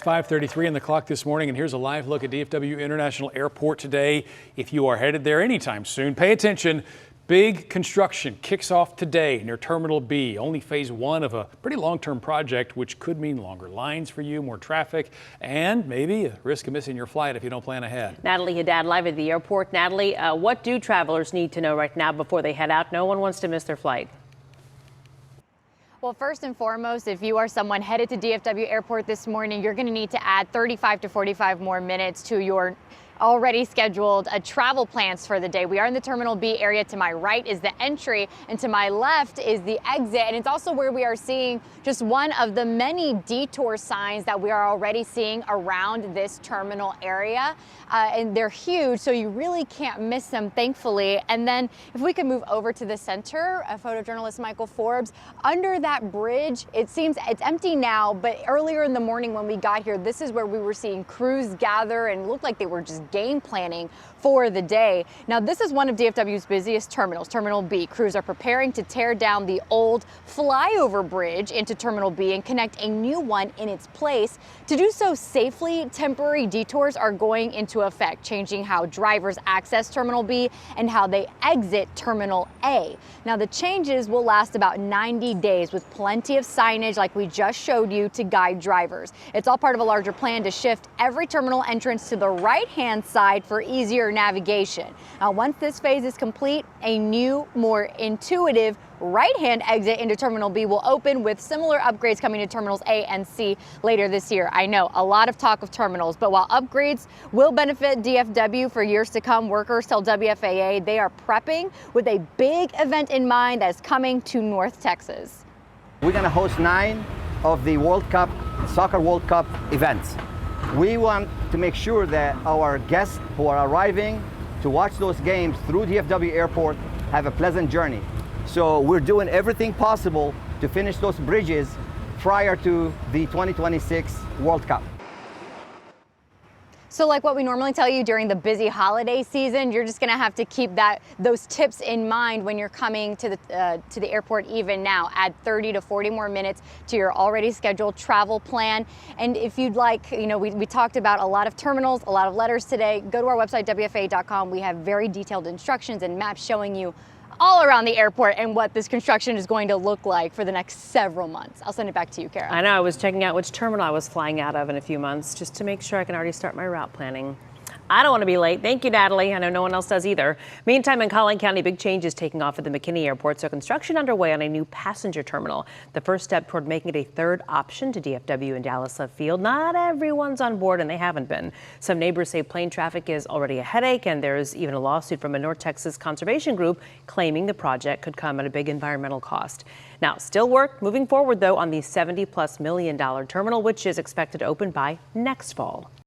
5:33 on the clock this morning, and here's a live look at DFW International Airport today. If you are headed there anytime soon, pay attention. Big construction kicks off today near Terminal B, only phase one of a pretty long-term project, which could mean longer lines for you, more traffic, and maybe a risk of missing your flight if you don't plan ahead. Natalie Haddad live at the airport. Natalie, what do travelers need to know right now before they head out? No one wants to miss their flight. Well, first and foremost, if you are someone headed to DFW Airport this morning, you're going to need to add 35 to 45 more minutes to your already scheduled travel plans for the day. We are in the Terminal B area. To my right is the entry, and to my left is the exit. And it's also where we are seeing just one of the many detour signs that we are already seeing around this terminal area. And they're huge, so you really can't miss them, thankfully. And then if we could move over to the center, photojournalist Michael Forbes, under that bridge, it seems it's empty now, but earlier in the morning when we got here, this is where we were seeing crews gather and looked like they were just game planning for the day. Now, this is one of DFW's busiest terminals, Terminal B. Crews are preparing to tear down the old flyover bridge into Terminal B and connect a new one in its place. To do so safely, temporary detours are going into effect, changing how drivers access Terminal B and how they exit Terminal A. Now, the changes will last about 90 days with plenty of signage like we just showed you to guide drivers. It's all part of a larger plan to shift every terminal entrance to the right-hand side for easier navigation. Now, once this phase is complete, a new, more intuitive right-hand exit into Terminal B will open, with similar upgrades coming to Terminals A and C later this year. I know, a lot of talk of terminals, but while upgrades will benefit DFW for years to come, workers tell WFAA they are prepping with a big event in mind that is coming to North Texas. We're going to host 9 of the Soccer World Cup events. We want to make sure that our guests who are arriving to watch those games through DFW Airport have a pleasant journey. So we're doing everything possible to finish those bridges prior to the 2026 World Cup. So like what we normally tell you during the busy holiday season, you're just going to have to keep those tips in mind when you're coming to the airport even now. Add 30 to 40 more minutes to your already scheduled travel plan. And if you'd like, we talked about a lot of terminals, a lot of letters today. Go to our website, WFAA.com. We have very detailed instructions and maps showing you all around the airport and what this construction is going to look like for the next several months. I'll send it back to you, Kara. I know, I was checking out which terminal I was flying out of in a few months just to make sure I can already start my route planning. I don't want to be late. Thank you, Natalie. I know no one else does either. Meantime, in Collin County, big changes taking off at the McKinney Airport, so construction underway on a new passenger terminal. The first step toward making it a third option to DFW and Dallas Love Field. Not everyone's on board, and they haven't been. Some neighbors say plane traffic is already a headache, and there's even a lawsuit from a North Texas conservation group claiming the project could come at a big environmental cost. Now, still work moving forward, though, on the $70+ million terminal, which is expected to open by next fall.